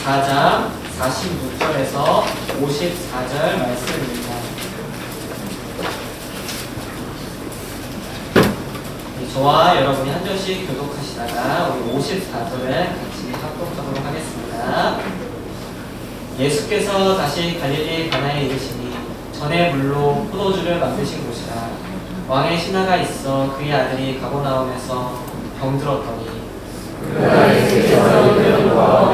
4장 46절에서 54절 말씀입니다. 저와 여러분이 한 절씩 교독하시다가 우리 54절을 같이 합독하도록 하겠습니다. 예수께서 다시 갈릴리 가나에 이르시니 전에 물로 포도주를 만드신 곳이라. 왕의 신하가 있어 그의 아들이 가버나움에서 병들었더니 그가 예수께서 이름과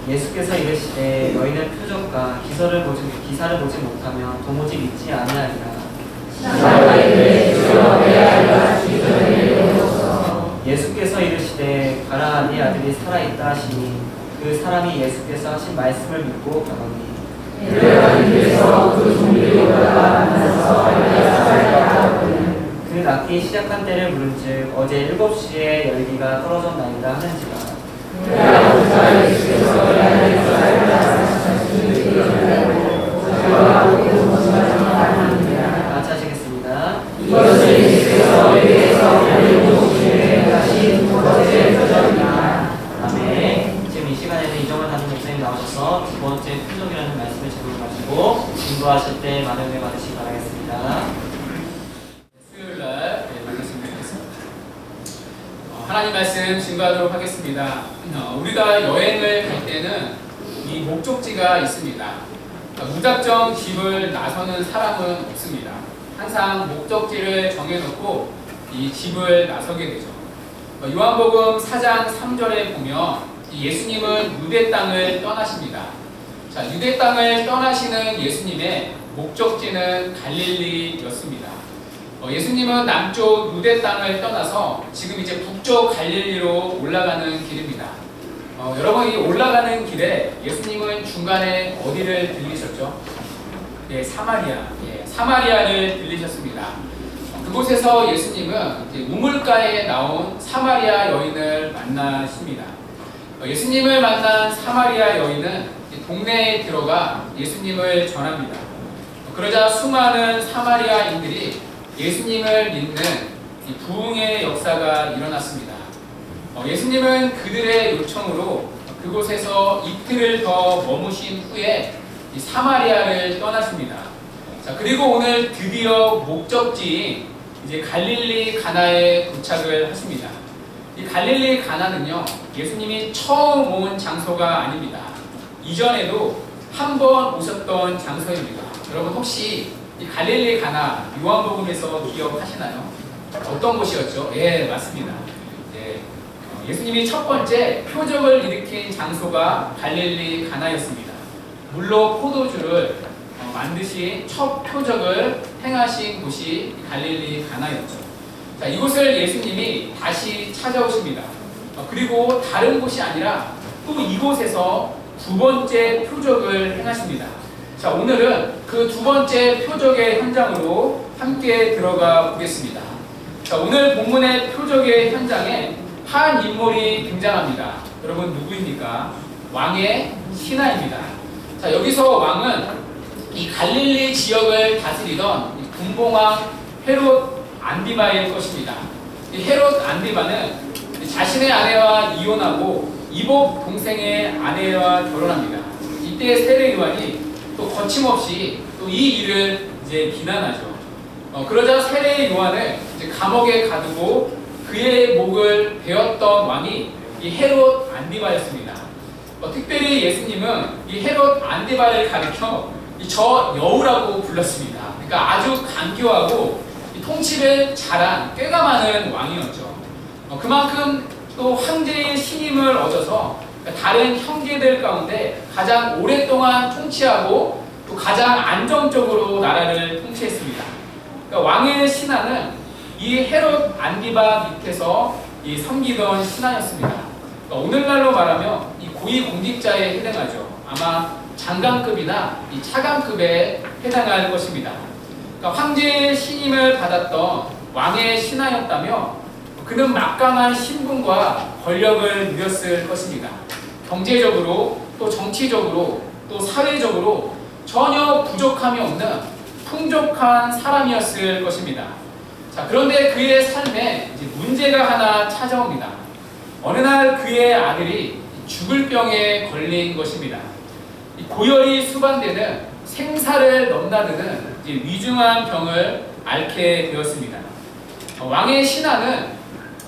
예수께서 이르시되 너희는 표적과 기사를 보지 못하면 도무지 믿지 아니하리라. 예수께서 이르시되 가라 네 아들이 살아있다 하시니 그 사람이 예수께서 하신 말씀을 믿고 가더니 그 낫기 시작한 때를 물은즉 어제 7시에 열기가 떨어졌나이다 하는지라. 같이 하시겠습니다. 아멘. 지금 이 시간에는 이정환 담임 목사님 나오셔서 두 번째 표적이라는 말씀을 제대로 가지고 인도하실 때 많은 은혜 받으시기 바라겠습니다. 수요일날 만났으면 좋겠습니다. 하나님 말씀 증거하도록 하겠습니다. 우리가 여행을 갈 때는 이 목적지가 있습니다. 무작정 집을 나서는 사람은 없습니다. 항상 목적지를 정해놓고 이 집을 나서게 되죠. 요한복음 4장 3절에 보면 예수님은 유대 땅을 떠나십니다. 자, 유대 땅을 떠나시는 예수님의 목적지는 갈릴리였습니다. 예수님은 남쪽 유대 땅을 떠나서 지금 이제 북쪽 갈릴리로 올라가는 길입니다. 여러분, 이 올라가는 길에 예수님은 중간에 어디를 들리셨죠? 네, 사마리아. 사마리아를 들리셨습니다. 그곳에서 예수님은 이제 우물가에 나온 사마리아 여인을 만나십니다. 예수님을 만난 사마리아 여인은 동네에 들어가 예수님을 전합니다. 그러자 수많은 사마리아인들이 예수님을 믿는 이 부흥의 역사가 일어났습니다. 예수님은 그들의 요청으로 그곳에서 이틀을 더 머무신 후에 이 사마리아를 떠나십니다. 자, 그리고 오늘 드디어 목적지인 이제 갈릴리 가나에 도착을 하십니다. 이 갈릴리 가나는요, 예수님이 처음 온 장소가 아닙니다. 이전에도 한 번 오셨던 장소입니다. 여러분, 혹시 이 갈릴리 가나 요한복음에서 기억하시나요? 어떤 곳이었죠? 예, 맞습니다. 예수님이 첫 번째 표적을 일으킨 장소가 갈릴리 가나였습니다. 물로 포도주를 만드신 첫 표적을 행하신 곳이 갈릴리 가나였죠. 자, 이곳을 예수님이 다시 찾아오십니다. 그리고 다른 곳이 아니라 또 이곳에서 두 번째 표적을 행하십니다. 자, 오늘은 그 두 번째 표적의 현장으로 함께 들어가 보겠습니다. 자, 오늘 본문의 표적의 현장에 한 인물이 등장합니다. 여러분, 누구입니까? 왕의 신하입니다. 자, 여기서 왕은 이 갈릴리 지역을 다스리던 이 군봉왕 헤롯 안디바의 것입니다. 이 헤롯 안디바는 자신의 아내와 이혼하고 이복 동생의 아내와 결혼합니다. 이때 세례 요한이 또 거침없이 또 이 일을 이제 비난하죠. 그러자 세례 요한을 이제 감옥에 가두고 그의 목을 베었던 왕이 이 헤롯 안디바였습니다. 특별히 예수님은 이 헤롯 안디바를 가리켜 저 여우라고 불렀습니다. 그러니까 아주 간교하고 통치를 잘한 꾀가 많은 왕이었죠. 그만큼 또 황제의 신임을 얻어서 다른 형제들 가운데 가장 오랫동안 통치하고 또 가장 안정적으로 나라를 통치했습니다. 그러니까 왕의 신하는 이 헤롯 안디바 밑에서 섬기던 신하였습니다. 그러니까 오늘날로 말하면 이 고위공직자에 해당하죠. 아마 장관급이나 이 차관급에 해당할 것입니다. 그러니까 황제의 신임을 받았던 왕의 신하였다며 그는 막강한 신분과 권력을 누렸을 것입니다. 경제적으로 또 정치적으로 또 사회적으로 전혀 부족함이 없는 풍족한 사람이었을 것입니다. 자, 그런데 그의 삶에 이제 문제가 하나 찾아옵니다. 어느 날 그의 아들이 죽을 병에 걸린 것입니다. 이 고열이 수반되는 생사를 넘나드는 이제 위중한 병을 앓게 되었습니다. 왕의 신하는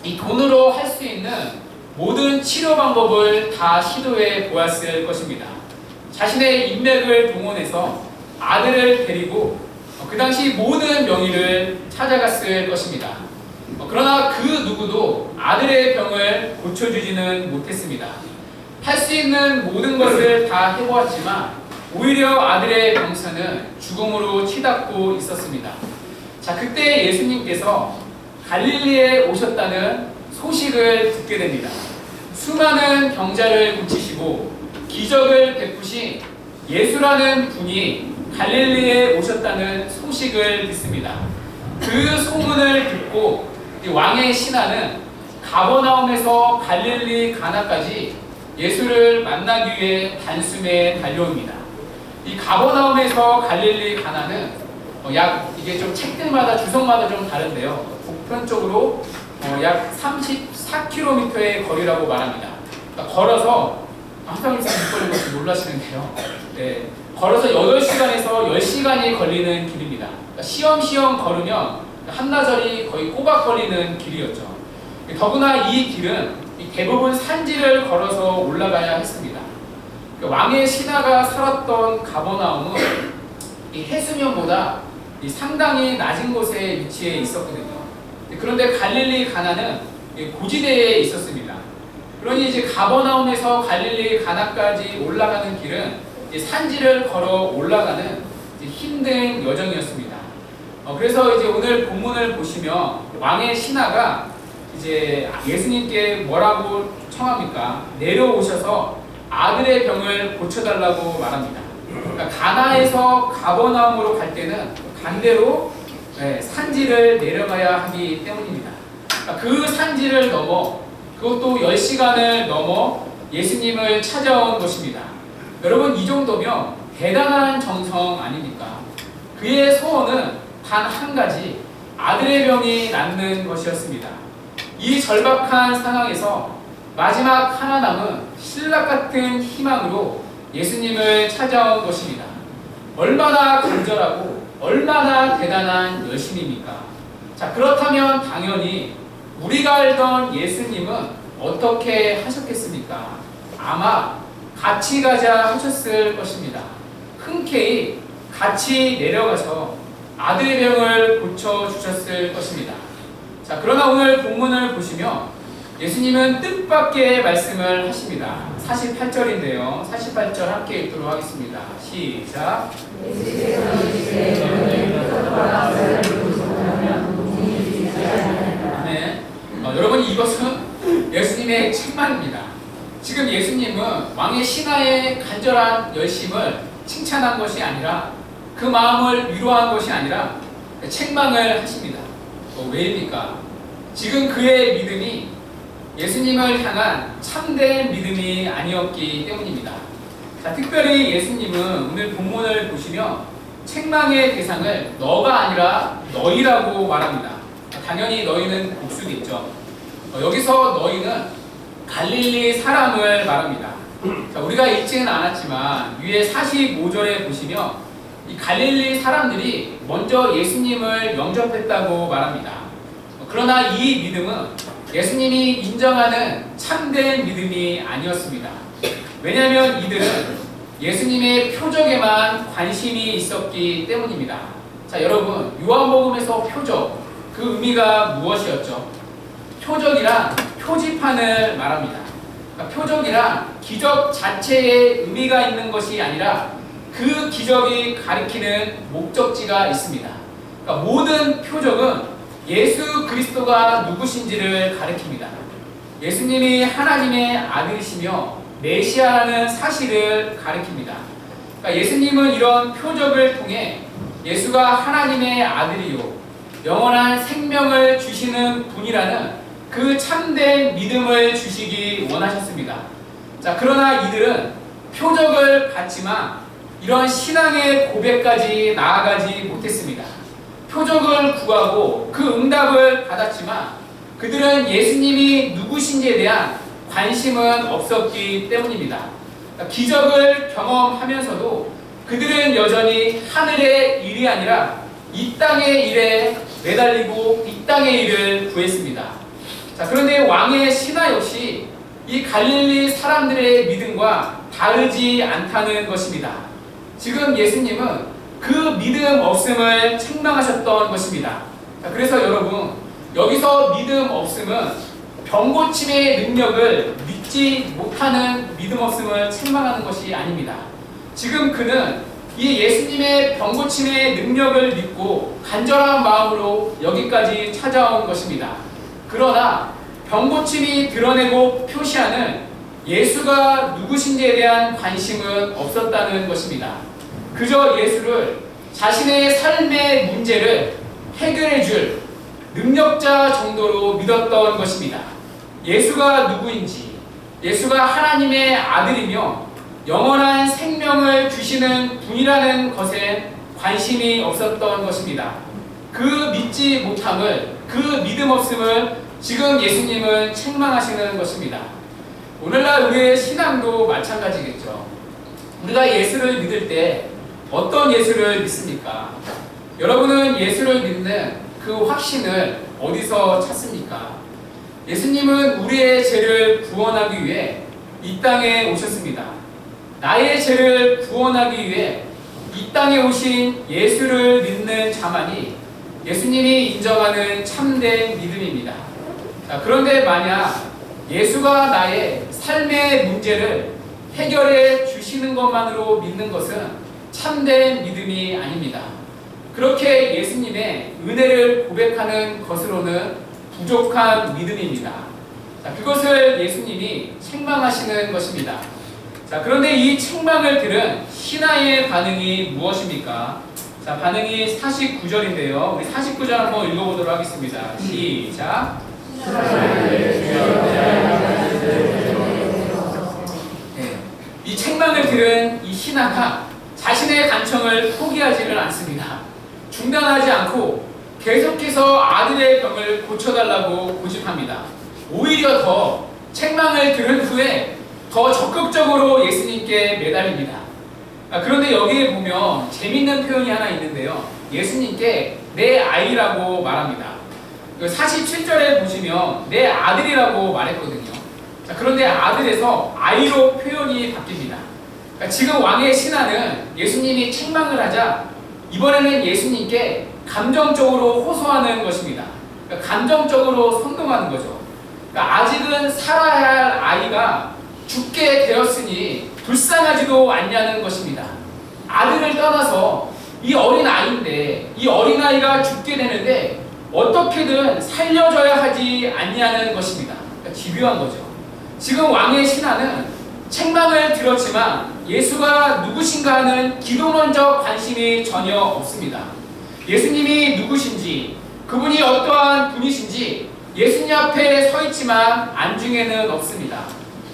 이 돈으로 할 수 있는 모든 치료 방법을 다 시도해 보았을 것입니다. 자신의 인맥을 동원해서 아들을 데리고 그 당시 모든 명의를 찾아갔을 것입니다. 그러나 그 누구도 아들의 병을 고쳐주지는 못했습니다. 할 수 있는 모든 것을 다 해보았지만 오히려 아들의 병사는 죽음으로 치닫고 있었습니다. 자, 그때 예수님께서 갈릴리에 오셨다는 소식을 듣게 됩니다. 수많은 병자를 고치시고 기적을 베푸신 예수라는 분이 갈릴리에 오셨다는 소식을 듣습니다. 그 소문을 듣고 왕의 신하는 가버나움에서 갈릴리 가나까지 예수를 만나기 위해 단숨에 달려옵니다. 이 가버나움에서 갈릴리 가나는 약 이게 좀 책들마다 주석마다 좀 다른데요. 보편적으로 약 34km의 거리라고 말합니다. 그러니까 걸어서 한상일상 못 걸린 것을 놀라시는데요. 네, 걸어서 8시간에서 10시간이 걸리는 길입니다. 그러니까 시험시험 걸으면 한나절이 거의 꼬박 걸리는 길이었죠. 더구나 이 길은 대부분 산지를 걸어서 올라가야 했습니다. 왕의 신하가 살았던 가버나움은 이 해수면보다 상당히 낮은 곳에 위치해 있었거든요. 그런데 갈릴리 가나는 고지대에 있었습니다. 그러니 이제 가버나움에서 갈릴리 가나까지 올라가는 길은 산지를 걸어 올라가는 힘든 여정이었습니다. 그래서 이제 오늘 본문을 보시면 왕의 신하가 이제 예수님께 뭐라고 청합니까? 내려오셔서 아들의 병을 고쳐달라고 말합니다. 그러니까 가나에서 가버나움으로 갈 때는 반대로 산지를 내려가야 하기 때문입니다. 그러니까 그 산지를 넘어 그것도 10시간을 넘어 예수님을 찾아온 것입니다. 여러분, 이 정도면 대단한 정성 아닙니까? 그의 소원은 단 한 가지, 아들의 병이 낫는 것이었습니다. 이 절박한 상황에서 마지막 하나 남은 신락 같은 희망으로 예수님을 찾아온 것입니다. 얼마나 간절하고 얼마나 대단한 열심입니까? 자, 그렇다면 당연히 우리가 알던 예수님은 어떻게 하셨겠습니까? 아마 같이 가자 하셨을 것입니다. 흔쾌히 같이 내려가서 아들의 병을 고쳐주셨을 것입니다. 자, 그러나 오늘 본문을 보시면 예수님은 뜻밖의 말씀을 하십니다. 48절인데요. 48절 함께 읽도록 하겠습니다. 시작. 아멘. 여러분, 이것은 예수님의 책망입니다. 지금 예수님은 왕의 신하의 간절한 열심을 칭찬한 것이 아니라 그 마음을 위로한 것이 아니라 책망을 하십니다. 왜입니까? 지금 그의 믿음이 예수님을 향한 참된 믿음이 아니었기 때문입니다. 자, 특별히 예수님은 오늘 본문을 보시면 책망의 대상을 너가 아니라 너희라고 말합니다. 당연히 너희는 복수겠죠. 여기서 너희는 갈릴리 사람을 말합니다. 자, 우리가 읽지는 않았지만 위에 45절에 보시면 이 갈릴리 사람들이 먼저 예수님을 영접했다고 말합니다. 그러나 이 믿음은 예수님이 인정하는 참된 믿음이 아니었습니다. 왜냐하면 이들은 예수님의 표적에만 관심이 있었기 때문입니다. 자, 여러분, 요한복음에서 표적, 그 의미가 무엇이었죠? 표적이란 표지판을 말합니다. 그러니까 표적이란 기적 자체에 의미가 있는 것이 아니라 그 기적이 가리키는 목적지가 있습니다. 그러니까 모든 표적은 예수 그리스도가 누구신지를 가리킵니다. 예수님이 하나님의 아들이시며 메시아라는 사실을 가리킵니다. 그러니까 예수님은 이런 표적을 통해 예수가 하나님의 아들이요 영원한 생명을 주시는 분이라는 그 참된 믿음을 주시기 원하셨습니다. 자, 그러나 이들은 표적을 받지만 이런 신앙의 고백까지 나아가지 못했습니다. 표적을 구하고 그 응답을 받았지만 그들은 예수님이 누구신지에 대한 관심은 없었기 때문입니다. 기적을 경험하면서도 그들은 여전히 하늘의 일이 아니라 이 땅의 일에 매달리고 이 땅의 일을 구했습니다. 자, 그런데 왕의 신하 역시 이 갈릴리 사람들의 믿음과 다르지 않다는 것입니다. 지금 예수님은 그 믿음 없음을 책망하셨던 것입니다. 자, 그래서 여러분, 여기서 믿음 없음은 병고침의 능력을 믿지 못하는 믿음 없음을 책망하는 것이 아닙니다. 지금 그는 이 예수님의 병고침의 능력을 믿고 간절한 마음으로 여기까지 찾아온 것입니다. 그러나 병고침이 드러내고 표시하는 예수가 누구신지에 대한 관심은 없었다는 것입니다. 그저 예수를 자신의 삶의 문제를 해결해 줄 능력자 정도로 믿었던 것입니다. 예수가 누구인지, 예수가 하나님의 아들이며 영원한 생명을 주시는 분이라는 것에 관심이 없었던 것입니다. 그 믿지 못함을, 그 믿음 없음을 지금 예수님은 책망하시는 것입니다. 오늘날 우리의 신앙도 마찬가지겠죠. 우리가 예수를 믿을 때 어떤 예수를 믿습니까? 여러분은 예수를 믿는 그 확신을 어디서 찾습니까? 예수님은 우리의 죄를 구원하기 위해 이 땅에 오셨습니다. 나의 죄를 구원하기 위해 이 땅에 오신 예수를 믿는 자만이 예수님이 인정하는 참된 믿음입니다. 자, 그런데 만약 예수가 나의 삶의 문제를 해결해 주시는 것만으로 믿는 것은 참된 믿음이 아닙니다. 그렇게 예수님의 은혜를 고백하는 것으로는 부족한 믿음입니다. 자, 그것을 예수님이 책망하시는 것입니다. 자, 그런데 이 책망을 들은 신하의 반응이 무엇입니까? 자, 반응이 49절인데요. 우리 49절 한번 읽어보도록 하겠습니다. 시작. 네, 이 책망을 들은 이 신하가 자신의 간청을 포기하지는 않습니다. 중단하지 않고 계속해서 아들의 병을 고쳐달라고 고집합니다. 오히려 더 책망을 들은 후에 더 적극적으로 예수님께 매달립니다. 그런데 여기에 보면 재밌는 표현이 하나 있는데요. 예수님께 내 아이라고 말합니다. 47절에 보시면 내 아들이라고 말했거든요. 자, 그런데 아들에서 아이로 표현이 바뀝니다. 지금 왕의 신하는 예수님이 책망을 하자 이번에는 예수님께 감정적으로 호소하는 것입니다. 감정적으로 선동하는 거죠. 아직은 살아야 할 아이가 죽게 되었으니 불쌍하지도 않냐는 것입니다. 아들을 떠나서 이 어린 아이인데 이 어린 아이가 죽게 되는데 어떻게든 살려줘야 하지 않냐는 것입니다. 집요한 거죠. 지금 왕의 신하는 책망을 들었지만 예수가 누구신가 하는 기도론적 관심이 전혀 없습니다. 예수님이 누구신지, 그분이 어떠한 분이신지 예수님 앞에 서 있지만 안중에는 없습니다.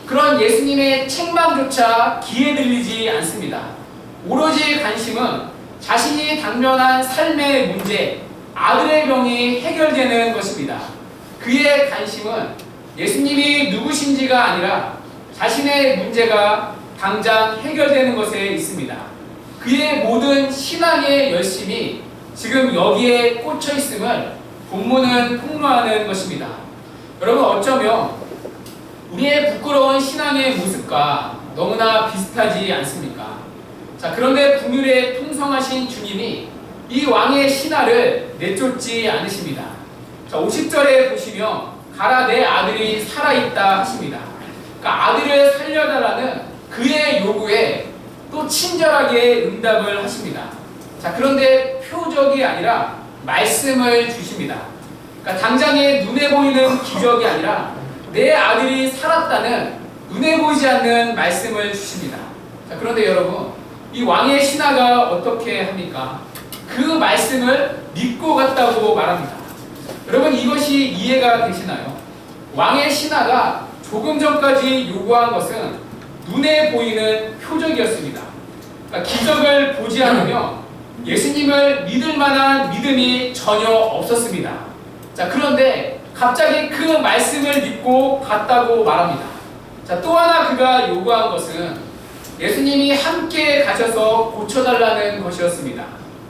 그런 예수님의 책망조차 귀에 들리지 않습니다. 오로지 관심은 자신이 당면한 삶의 문제, 아들의 병이 해결되는 것입니다. 그의 관심은 예수님이 누구신지가 아니라 자신의 문제가 당장 해결되는 것에 있습니다. 그의 모든 신앙의 열심이 지금 여기에 꽂혀 있음을 본문은 폭로하는 것입니다. 여러분, 어쩌면 우리의 부끄러운 신앙의 모습과 너무나 비슷하지 않습니까? 자, 그런데 긍휼에 풍성하신 주님이 이 왕의 신하를 내쫓지 않으십니다. 자, 50절에 보시면 가라 내 아들이 살아있다 하십니다. 그러니까 아들을 살려달라는 그의 요구에 또 친절하게 응답을 하십니다. 자, 그런데 표적이 아니라 말씀을 주십니다. 그러니까 당장에 눈에 보이는 기적이 아니라 내 아들이 살았다는 눈에 보이지 않는 말씀을 주십니다. 자, 그런데 여러분, 이 왕의 신하가 어떻게 합니까? 그 말씀을 믿고 갔다고 말합니다. 여러분, 이것이 이해가 되시나요? 왕의 신하가 조금 전까지 요구한 것은 눈에 보이는 표적이었습니다. 그러니까 기적을 보지 않으면 예수님을 믿을 만한 믿음이 전혀 없었습니다. 자, 그런데 갑자기 그 말씀을 믿고 갔다고 말합니다. 자, 또 하나 그가 요구한 것은 예수님이 함께 가셔서 고쳐달라는 것이었습니다.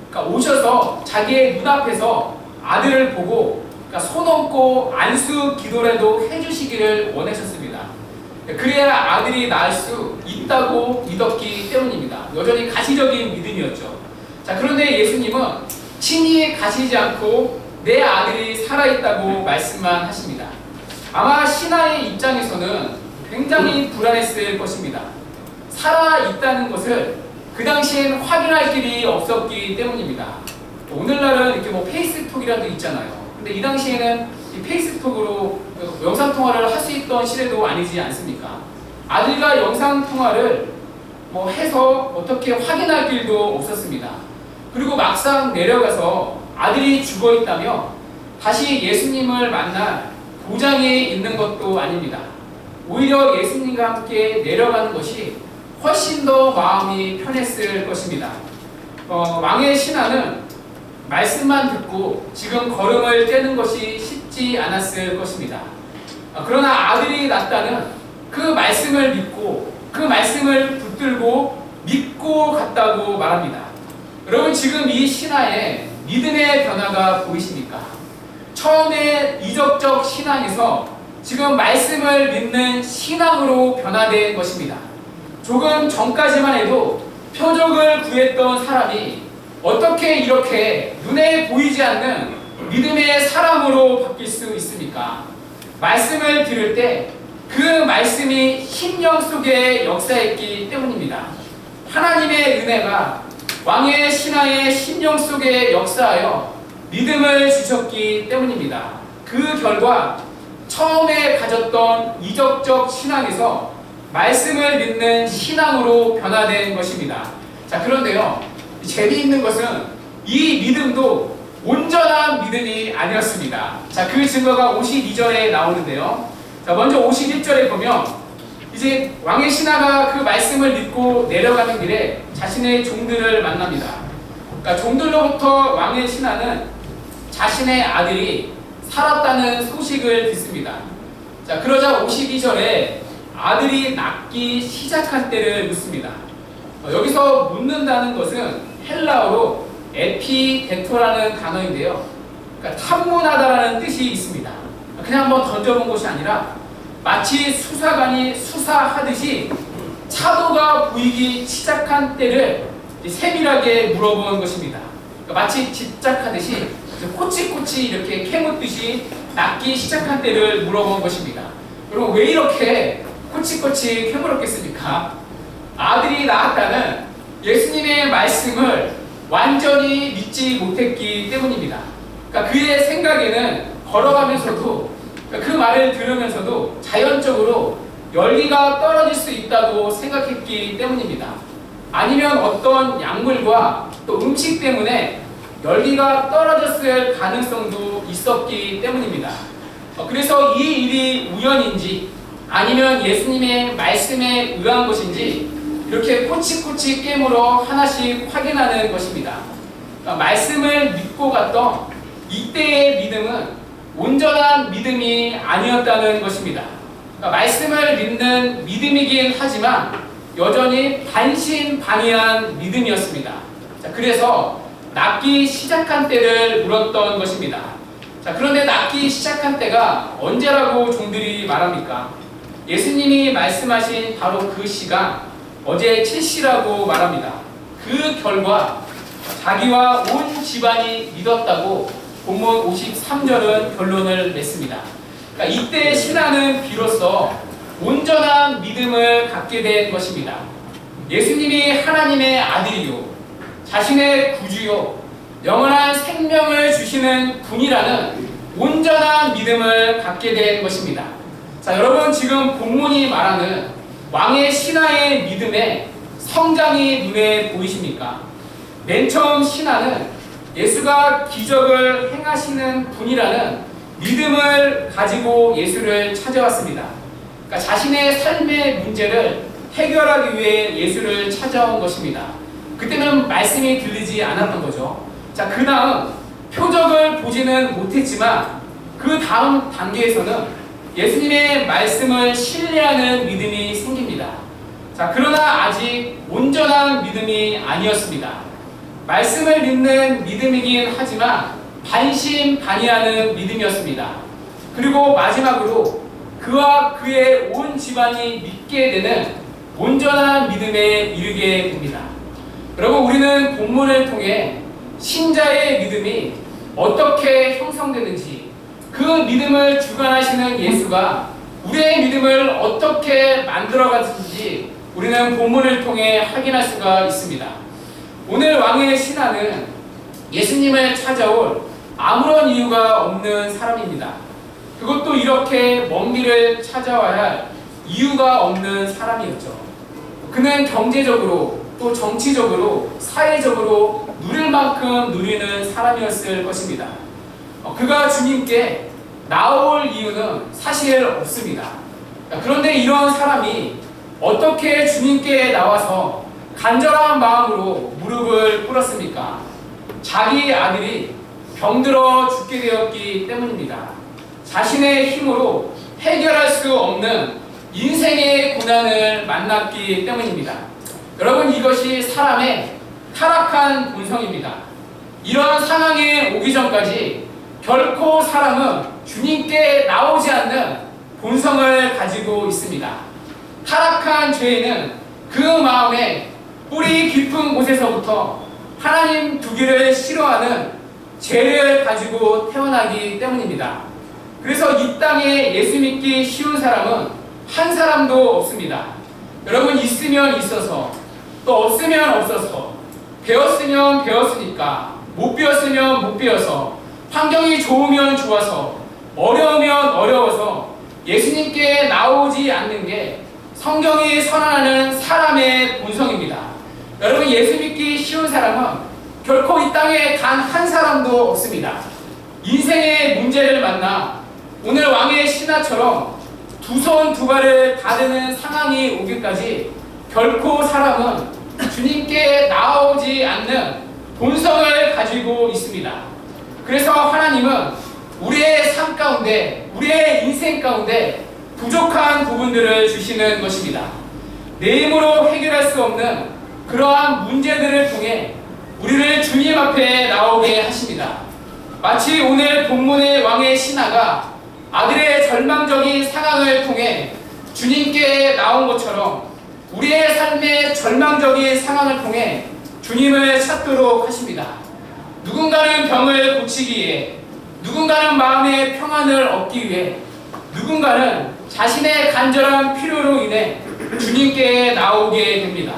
그러니까 오셔서 자기의 눈앞에서 아들을 보고 그러니까 손 얹고 안수 기도라도 해주시기를 원하셨습니다. 그래야 아들이 낳을 수 있다고 믿었기 때문입니다. 여전히 가시적인 믿음이었죠. 자, 그런데 예수님은 친히 가시지 않고 내 아들이 살아있다고 말씀만 하십니다. 아마 신하의 입장에서는 굉장히 불안했을 것입니다. 살아있다는 것을 그 당시엔 확인할 길이 없었기 때문입니다. 오늘날은 이렇게 뭐 페이스톡이라도 있잖아요. 근데 이 당시에는 이 페이스톡으로 영상통화를 할 수 있던 시대도 아니지 않습니까? 아들과 영상통화를 뭐 해서 어떻게 확인할 길도 없었습니다. 그리고 막상 내려가서 아들이 죽어 있다며 다시 예수님을 만날 보장이 있는 것도 아닙니다. 오히려 예수님과 함께 내려가는 것이 훨씬 더 마음이 편했을 것입니다. 왕의 신하는 말씀만 듣고 지금 걸음을 떼는 것이 쉽지 않았을 것입니다. 그러나 아들이 낳았다는 그 말씀을 믿고 그 말씀을 붙들고 믿고 갔다고 말합니다. 여러분, 지금 이 신하의 믿음의 변화가 보이십니까? 처음에 이적적 신앙에서 지금 말씀을 믿는 신앙으로 변화된 것입니다. 조금 전까지만 해도 표적을 구했던 사람이 어떻게 이렇게 눈에 보이지 않는 믿음의 사람으로 바뀔 수 있습니까? 말씀을 들을 때 그 말씀이 심령 속에 역사했기 때문입니다. 하나님의 은혜가 왕의 신하의 심령 속에 역사하여 믿음을 주셨기 때문입니다. 그 결과 처음에 가졌던 이적적 신앙에서 말씀을 믿는 신앙으로 변화된 것입니다. 자, 그런데요, 재미있는 것은 이 믿음도 온전한 믿음이 아니었습니다. 자, 그 증거가 52절에 나오는데요. 자, 먼저 51절에 보면 이제 왕의 신하가 그 말씀을 믿고 내려가는 길에 자신의 종들을 만납니다. 그러니까 종들로부터 왕의 신하는 자신의 아들이 살았다는 소식을 듣습니다. 자, 그러자 52절에 아들이 낳기 시작한 때를 묻습니다. 여기서 묻는다는 것은 헬라어로 에피데토라는 단어인데요. 그러니까 탐문하다라는 뜻이 있습니다. 그냥 한번 던져본 것이 아니라 마치 수사관이 수사하듯이 차도가 보이기 시작한 때를 세밀하게 물어본 것입니다. 그러니까 마치 집착하듯이 코치코치 이렇게 캐묻듯이 낳기 시작한 때를 물어본 것입니다. 여러분, 왜 이렇게 코치코치 캐물었겠습니까? 아들이 낳았다는 예수님의 말씀을 완전히 믿지 못했기 때문입니다. 그러니까 그의 생각에는 걸어가면서도 그 말을 들으면서도 자연적으로 열기가 떨어질 수 있다고 생각했기 때문입니다. 아니면 어떤 약물과 또 음식 때문에 열기가 떨어졌을 가능성도 있었기 때문입니다. 그래서 이 일이 우연인지 아니면 예수님의 말씀에 의한 것인지 이렇게 코치코치 깨물어 하나씩 확인하는 것입니다. 말씀을 믿고 갔던 이때의 믿음은 온전한 믿음이 아니었다는 것입니다. 말씀을 믿는 믿음이긴 하지만 여전히 반신반의한 믿음이었습니다. 자, 그래서 낳기 시작한 때를 물었던 것입니다. 자, 그런데 낳기 시작한 때가 언제라고 종들이 말합니까? 예수님이 말씀하신 바로 그 시간, 어제 7시라고 말합니다. 그 결과 자기와 온 집안이 믿었다고 본문 53절은 결론을 냈습니다. 그러니까 이때 신하는 비로소 온전한 믿음을 갖게 된 것입니다. 예수님이 하나님의 아들이요, 자신의 구주요, 영원한 생명을 주시는 분이라는 온전한 믿음을 갖게 된 것입니다. 자, 여러분, 지금 본문이 말하는 왕의 신하의 믿음의 성장이 눈에 보이십니까? 맨 처음 신하는 예수가 기적을 행하시는 분이라는 믿음을 가지고 예수를 찾아왔습니다. 그러니까 자신의 삶의 문제를 해결하기 위해 예수를 찾아온 것입니다. 그때는 말씀이 들리지 않았던 거죠. 자, 그 다음 표적을 보지는 못했지만 그 다음 단계에서는 예수님의 말씀을 신뢰하는 믿음이 생깁니다. 자, 그러나 아직 온전한 믿음이 아니었습니다. 말씀을 믿는 믿음이긴 하지만 반신반의하는 믿음이었습니다. 그리고 마지막으로 그와 그의 온 집안이 믿게 되는 온전한 믿음에 이르게 됩니다. 여러분, 우리는 본문을 통해 신자의 믿음이 어떻게 형성되는지, 그 믿음을 주관하시는 예수가 우리의 믿음을 어떻게 만들어가는지 우리는 본문을 통해 확인할 수가 있습니다. 오늘 왕의 신하는 예수님을 찾아올 아무런 이유가 없는 사람입니다. 그것도 이렇게 먼 길을 찾아와야 할 이유가 없는 사람이었죠. 그는 경제적으로 또 정치적으로 사회적으로 누릴 만큼 누리는 사람이었을 것입니다. 그가 주님께 나올 이유는 사실 없습니다. 그런데 이런 사람이 어떻게 주님께 나와서 간절한 마음으로 무릎을 꿇었습니까? 자기 아들이 병들어 죽게 되었기 때문입니다. 자신의 힘으로 해결할 수 없는 인생의 고난을 만났기 때문입니다. 여러분, 이것이 사람의 타락한 본성입니다. 이런 상황에 오기 전까지 결코 사람은 주님께 나오지 않는 본성을 가지고 있습니다. 타락한 죄인은 그 마음에 뿌리 깊은 곳에서부터 하나님 두기를 싫어하는 죄를 가지고 태어나기 때문입니다. 그래서 이 땅에 예수 믿기 쉬운 사람은 한 사람도 없습니다. 여러분, 있으면 있어서 또 없으면 없어서 배웠으면 배웠으니까 못 배웠으면 못 배워서 환경이 좋으면 좋아서 어려우면 어려워서 예수님께 나오지 않는 게 성경이 선언하는 사람의 본성입니다. 여러분, 예수 믿기 쉬운 사람은 결코 이 땅에 단 한 사람도 없습니다. 인생의 문제를 만나 오늘 왕의 신하처럼 두 손 두 발을 다드는 상황이 오기까지 결코 사람은 주님께 나오지 않는 본성을 가지고 있습니다. 그래서 하나님은 우리의 삶 가운데, 우리의 인생 가운데 부족한 부분들을 주시는 것입니다. 내 힘으로 해결할 수 없는 그러한 문제들을 통해 우리를 주님 앞에 나오게 하십니다. 마치 오늘 본문의 왕의 신하가 아들의 절망적인 상황을 통해 주님께 나온 것처럼 우리의 삶의 절망적인 상황을 통해 주님을 찾도록 하십니다. 누군가는 병을 고치기 위해, 누군가는 마음의 평안을 얻기 위해, 누군가는 자신의 간절한 필요로 인해 주님께 나오게 됩니다.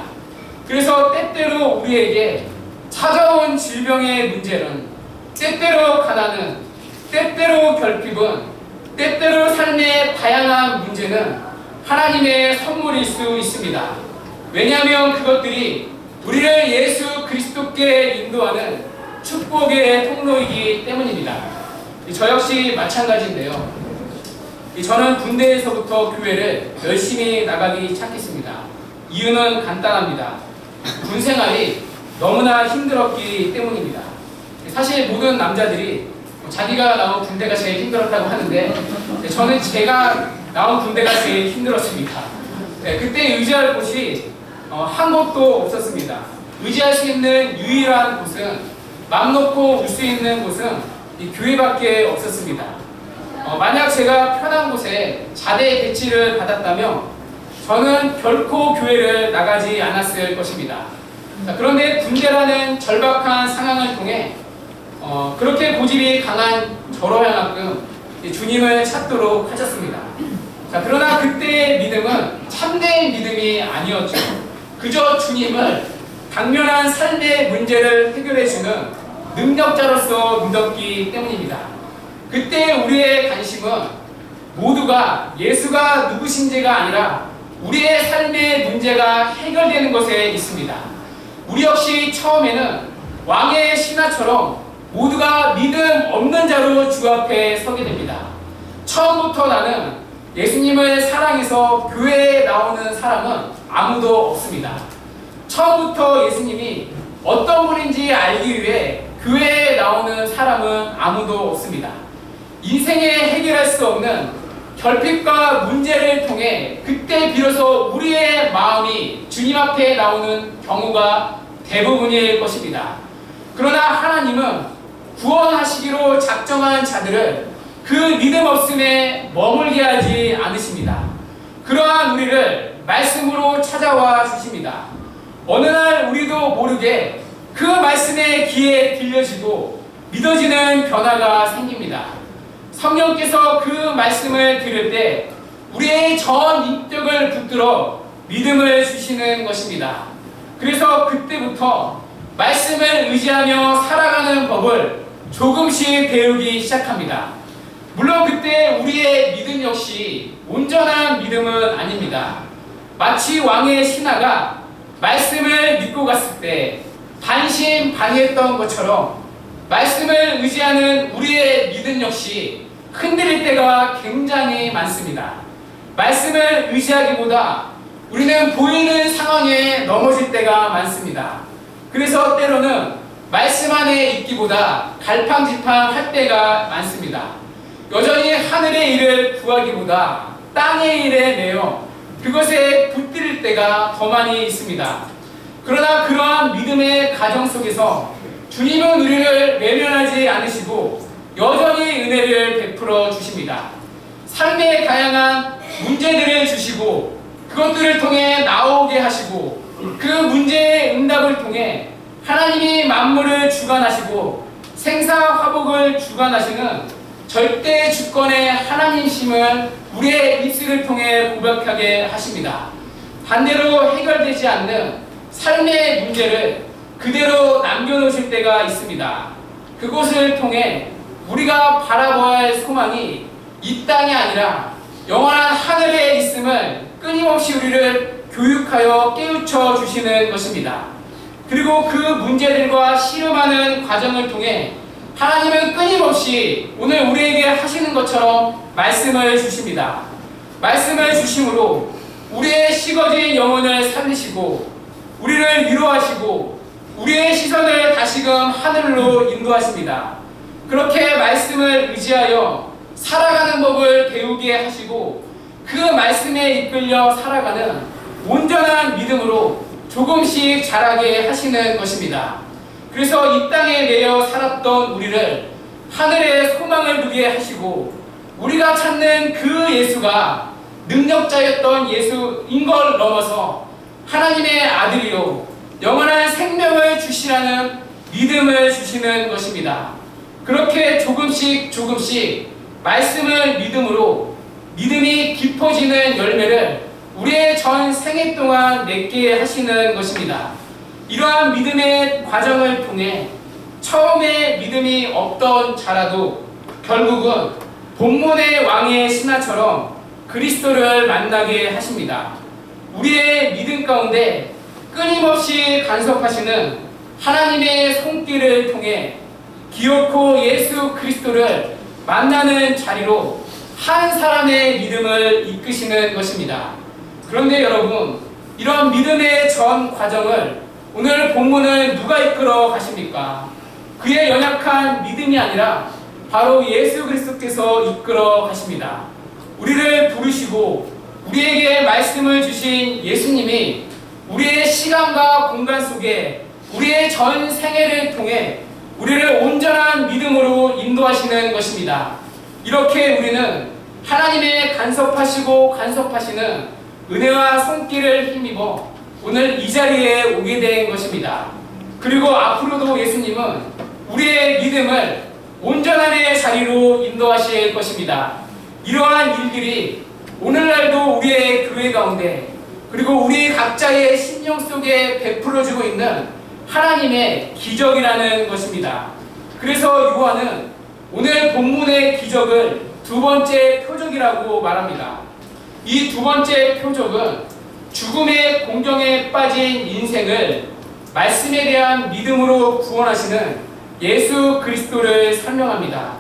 그래서 때때로 우리에게 찾아온 질병의 문제는, 때때로 가난은, 때때로 결핍은, 때때로 삶의 다양한 문제는 하나님의 선물일 수 있습니다. 왜냐하면 그것들이 우리를 예수 그리스도께 인도하는 축복의 통로이기 때문입니다. 저 역시 마찬가지인데요. 저는 군대에서부터 교회를 열심히 나가기 시작했습니다. 이유는 간단합니다. 군 생활이 너무나 힘들었기 때문입니다. 사실 모든 남자들이 자기가 나온 군대가 제일 힘들었다고 하는데 저는 제가 나온 군대가 제일 힘들었습니다. 그때 의지할 곳이 한 곳도 없었습니다. 의지할 수 있는 유일한 곳은, 맘 놓고 울 수 있는 곳은 이 교회밖에 없었습니다. 만약 제가 편한 곳에 자대 배치를 받았다면 저는 결코 교회를 나가지 않았을 것입니다. 자, 그런데 군대라는 절박한 상황을 통해 그렇게 고집이 강한 저로 향하여 주님을 찾도록 하셨습니다. 자, 그러나 그때의 믿음은 참된 믿음이 아니었죠. 그저 주님을 당면한 삶의 문제를 해결해주는 능력자로서 믿었기 때문입니다. 그때 우리의 관심은 모두가 예수가 누구신지가 아니라 우리의 삶의 문제가 해결되는 것에 있습니다. 우리 역시 처음에는 왕의 신하처럼 모두가 믿음 없는 자로 주 앞에 서게 됩니다. 처음부터 나는 예수님을 사랑해서 교회에 나오는 사람은 아무도 없습니다. 처음부터 예수님이 어떤 분인지 알기 위해 교회에 나오는 사람은 아무도 없습니다. 인생에 해결할 수 없는 결핍과 문제를 통해 그때 비로소 우리의 마음이 주님 앞에 나오는 경우가 대부분일 것입니다. 그러나 하나님은 구원하시기로 작정한 자들을 그 믿음 없음에 머물게 하지 않으십니다. 그러한 우리를 말씀으로 찾아와 주십니다. 어느 날 우리도 모르게 그 말씀의 귀에 들려지고 믿어지는 변화가 생깁니다. 성령께서 그 말씀을 들을 때 우리의 전 인격을 붙들어 믿음을 주시는 것입니다. 그래서 그때부터 말씀을 의지하며 살아가는 법을 조금씩 배우기 시작합니다. 물론 그때 우리의 믿음 역시 온전한 믿음은 아닙니다. 마치 왕의 신하가 말씀을 믿고 갔을 때 반신반의했던 것처럼 말씀을 의지하는 우리의 믿음 역시 흔들릴 때가 굉장히 많습니다. 말씀을 의지하기보다 우리는 보이는 상황에 넘어질 때가 많습니다. 그래서 때로는 말씀 안에 있기보다 갈팡질팡할 때가 많습니다. 여전히 하늘의 일을 구하기보다 땅의 일에 매여 그것에 붙들릴 때가 더 많이 있습니다. 그러나 그러한 믿음의 가정 속에서 주님은 우리를 외면하지 않으시고 여전히 은혜를 베풀어 주십니다. 삶의 다양한 문제들을 주시고 그것들을 통해 나오게 하시고 그 문제의 응답을 통해 하나님이 만물을 주관하시고 생사화복을 주관하시는 절대 주권의 하나님심을 우리의 입술을 통해 고백하게 하십니다. 반대로 해결되지 않는 삶의 문제를 그대로 남겨놓으실 때가 있습니다. 그곳을 통해 우리가 바라보아야 할 소망이 이 땅이 아니라 영원한 하늘에 있음을 끊임없이 우리를 교육하여 깨우쳐 주시는 것입니다. 그리고 그 문제들과 씨름하는 과정을 통해 하나님은 끊임없이 오늘 우리에게 하시는 것처럼 말씀을 주십니다. 말씀을 주심으로 우리의 식어진 영혼을 살리시고 우리를 위로하시고 우리의 시선을 다시금 하늘로 인도하십니다. 그렇게 말씀을 의지하여 살아가는 법을 배우게 하시고 그 말씀에 이끌려 살아가는 온전한 믿음으로 조금씩 자라게 하시는 것입니다. 그래서 이 땅에 매여 살았던 우리를 하늘에 소망을 두게 하시고 우리가 찾는 그 예수가 능력자였던 예수인 걸 넘어서 하나님의 아들이요 영원한 생명을 주시라는 믿음을 주시는 것입니다. 그렇게 조금씩 말씀을 믿음으로 믿음이 깊어지는 열매를 우리의 전 생애 동안 맺게 하시는 것입니다. 이러한 믿음의 과정을 통해 처음에 믿음이 없던 자라도 결국은 본문의 왕의 신하처럼 그리스도를 만나게 하십니다. 우리의 믿음 가운데 끊임없이 간섭하시는 하나님의 손길을 통해 기어코 예수 그리스도를 만나는 자리로 한 사람의 믿음을 이끄시는 것입니다. 그런데 여러분, 이런 믿음의 전 과정을 오늘 본문을 누가 이끌어 가십니까? 그의 연약한 믿음이 아니라 바로 예수 그리스도께서 이끌어 가십니다. 우리를 부르시고 우리에게 말씀을 주신 예수님이 우리의 시간과 공간 속에 우리의 전 생애를 통해 우리를 온전한 믿음으로 인도하시는 것입니다. 이렇게 우리는 하나님의 간섭하시는 은혜와 손길을 힘입어 오늘 이 자리에 오게 된 것입니다. 그리고 앞으로도 예수님은 우리의 믿음을 온전함의 자리로 인도하실 것입니다. 이러한 일들이 오늘날도 우리의 교회 가운데 그리고 우리 각자의 심령 속에 베풀어지고 있는 하나님의 기적이라는 것입니다. 그래서 요한은 오늘 본문의 기적을 두 번째 표적이라고 말합니다. 이 두 번째 표적은 죽음의 공경에 빠진 인생을 말씀에 대한 믿음으로 구원하시는 예수 그리스도를 설명합니다.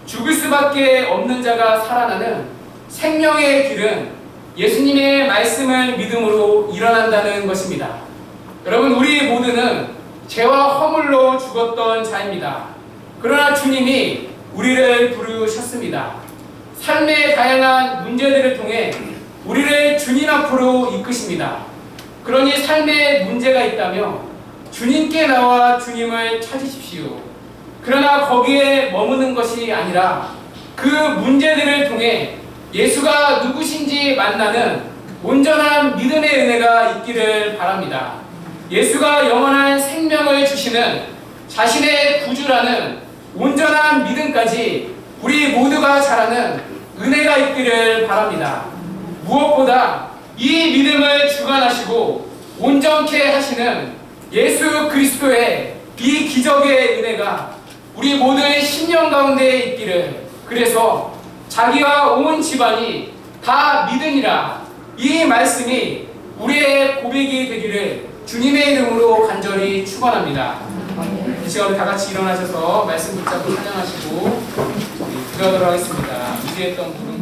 죽을 수밖에 없는 자가 살아나는 생명의 길은 예수님의 말씀을 믿음으로 일어난다는 것입니다. 여러분, 우리 모두는 죄와 허물로 죽었던 자입니다. 그러나 주님이 우리를 부르셨습니다. 삶의 다양한 문제들을 통해 우리를 주님 앞으로 이끄십니다. 그러니 삶에 문제가 있다며 주님께 나와 주님을 찾으십시오. 그러나 거기에 머무는 것이 아니라 그 문제들을 통해 예수가 누구신지 만나는 온전한 믿음의 은혜가 있기를 바랍니다. 예수가 영원한 생명을 주시는 자신의 구주라는 온전한 믿음까지 우리 모두가 자라는 은혜가 있기를 바랍니다. 무엇보다 이 믿음을 주관하시고 온전케 하시는 예수 그리스도의 이 기적의 은혜가 우리 모두의 심령 가운데 있기를, 그래서 자기와 온 집안이 다 믿으니라, 이 말씀이 우리의 고백이 되기를 주님의 이름으로 간절히 축원합니다. 이 시간에 다 같이 일어나셔서 말씀 붙잡고 찬양하시고 기도하도록 하겠습니다. 위대했던